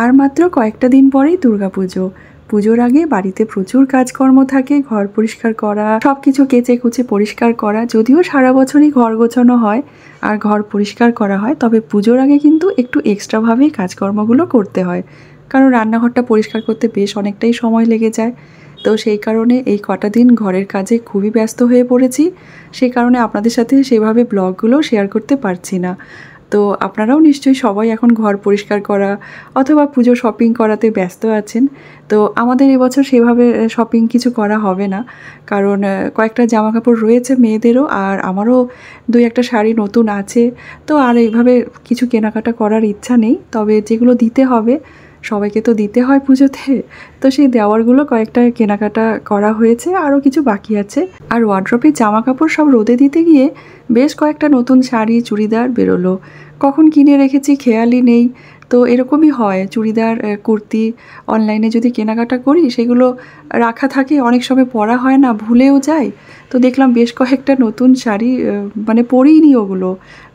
আর মাত্র কয়েকটা দিন পরেই দুর্গাপুজো। পুজোর আগে বাড়িতে প্রচুর কাজকর্ম থাকে, ঘর পরিষ্কার করা, সব কিছু কেচে কুচে পরিষ্কার করা। যদিও সারা বছরই ঘর গোছানো হয় আর ঘর পরিষ্কার করা হয়, তবে পুজোর আগে কিন্তু একটু এক্সট্রাভাবেই কাজকর্মগুলো করতে হয়, কারণ রান্নাঘরটা পরিষ্কার করতে বেশ অনেকটাই সময় লেগে যায়। তো সেই কারণে এই কটা দিন ঘরের কাজে খুবই ব্যস্ত হয়ে পড়েছি। সেই কারণে আপনাদের সাথে সেভাবে ব্লগগুলো শেয়ার করতে পারছি না। তো আপনারাও নিশ্চয়ই সবাই এখন ঘর পরিষ্কার করা অথবা পুজো শপিং করাতে ব্যস্ত আছেন। তো আমাদের এবছর সেভাবে শপিং কিছু করা হবে না, কারণ কয়েকটা জামাকাপড় রয়েছে মেয়েদেরও, আর আমারও 2-1টা শাড়ি নতুন আছে। তো আর এইভাবে কিছু কেনাকাটা করার ইচ্ছা নেই, তবে যেগুলো দিতে হবে, সবাইকে তো দিতে হয় পুজোতে, তো সেই দেওয়ারগুলো কয়েকটা কেনাকাটা করা হয়েছে, আরও কিছু বাকি আছে। আর ওয়ার্ড্রপে জামা কাপড় সব রোদে দিতে গিয়ে বেশ কয়েকটা নতুন শাড়ি চুড়িদার বেরোলো, কখন কিনে রেখেছি খেয়ালই নেই। তো এরকমই হয়, চুড়িদার কুর্তি অনলাইনে যদি কেনাকাটা করি সেগুলো রাখা থাকে, অনেক সময় পরা হয় না, ভুলেও যায়। তো দেখলাম বেশ কয়েকটা নতুন শাড়ি মানে পরিনি, ওগুলো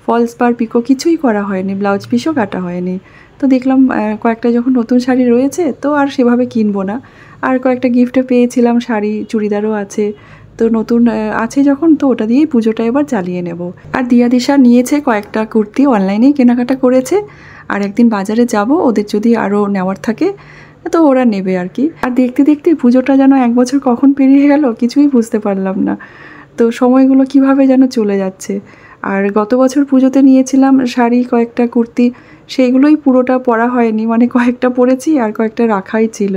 ফলস পার পিকো কিছুই করা হয়নি, ব্লাউজ পিসও কাটা হয়নি। তো দেখলাম কয়েকটা যখন নতুন শাড়ি রয়েছে তো আর সেভাবে কিনবো না। আর কয়েকটা গিফটে পেয়েছিলাম, শাড়ি চুড়িদারও আছে, তো নতুন আছে যখন, তো ওটা দিয়েই পুজোটা এবার চালিয়ে নেব। আর দিয়া দিশা নিয়েছে কয়েকটা কুর্তি, অনলাইনেই কেনাকাটা করেছে। আর একদিন বাজারে যাব, ওদের যদি আরও নেওয়ার থাকে তো ওরা নেবে আর কি। আর দেখতে দেখতে পুজোটা যেন 1 বছর কখন পেরিয়ে গেল কিছুই বুঝতে পারলাম না। তো সময়গুলো কিভাবে যেন চলে যাচ্ছে। আর গত বছর পুজোতে নিয়েছিলাম শাড়ি, কয়েকটা কুর্তি, সেইগুলোই পুরোটা পরা হয়নি, মানে কয়েকটা পরেছি আর কয়েকটা রাখাই ছিল।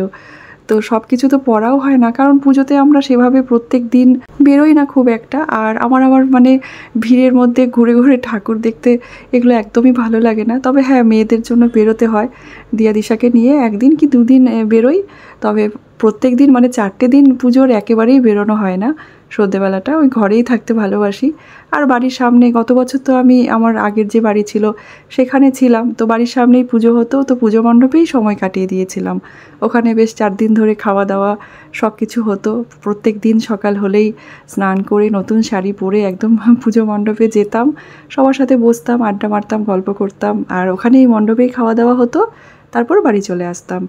তো সব কিছু তো পরাও হয় না, কারণ পুজোতে আমরা সেভাবে প্রত্যেক দিন বেরোই না খুব একটা। আর আমার মানে ভিড়ের মধ্যে ঘুরে ঘুরে ঠাকুর দেখতে এগুলো একদমই ভালো লাগে না। তবে হ্যাঁ, মেয়েদের জন্য বেরোতে হয়, দিয়া দিশাকে নিয়ে 1 দিন কি 2 দিন বেরোই। তবে প্রত্যেক দিন মানে 4টে দিন পুজোর একেবারেই বেরোনো হয় না। সন্ধ্যেবেলাটা ওই ঘরেই থাকতে ভালোবাসি। আর বাড়ির সামনে, গত বছর তো আমি আমার আগের যে বাড়ি ছিল সেখানে ছিলাম, তো বাড়ির সামনেই পুজো হতো, তো পুজো মণ্ডপেই সময় কাটিয়ে দিয়েছিলাম। ওখানে বেশ 4 দিন ধরে খাওয়া দাওয়া সব কিছু হতো। প্রত্যেক দিন সকাল হলেই স্নান করে নতুন শাড়ি পরে একদম পুজো মণ্ডপে যেতাম, সবার সাথে বসতাম, আড্ডা মারতাম, গল্প করতাম, আর ওখানেই মণ্ডপেই খাওয়া দাওয়া হতো, তারপর বাড়ি চলে আসতাম।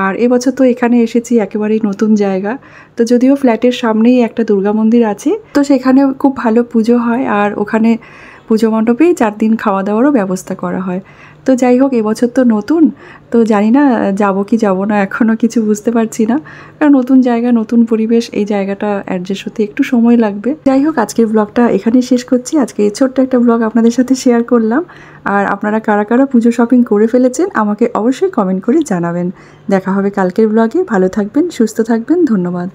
আর এবছর তো এখানে এসেছি, একেবারেই নতুন জায়গা। তো যদিও ফ্ল্যাটের সামনেই একটা দুর্গা মন্দির আছে, তো সেখানে খুব ভালো পুজো হয়, আর ওখানে পুজো মণ্ডপেই 4 দিন খাওয়া দাওয়ারও ব্যবস্থা করা হয়। তো যাই হোক, এবছর তো নতুন, তো জানি না যাব কি যাব না, এখনও কিছু বুঝতে পারছি না, কারণ নতুন জায়গা, নতুন পরিবেশ, এই জায়গাটা অ্যাডজাস্ট হতে একটু সময় লাগবে। যাই হোক, আজকের ব্লগটা এখানেই শেষ করছি। আজকে এই ছোট্ট একটা ব্লগ আপনাদের সাথে শেয়ার করলাম। আর আপনারা কারা কারা পুজো শপিং করে ফেলেছেন আমাকে অবশ্যই কমেন্ট করে জানাবেন। দেখা হবে কালকের ব্লগে। ভালো থাকবেন, সুস্থ থাকবেন, ধন্যবাদ।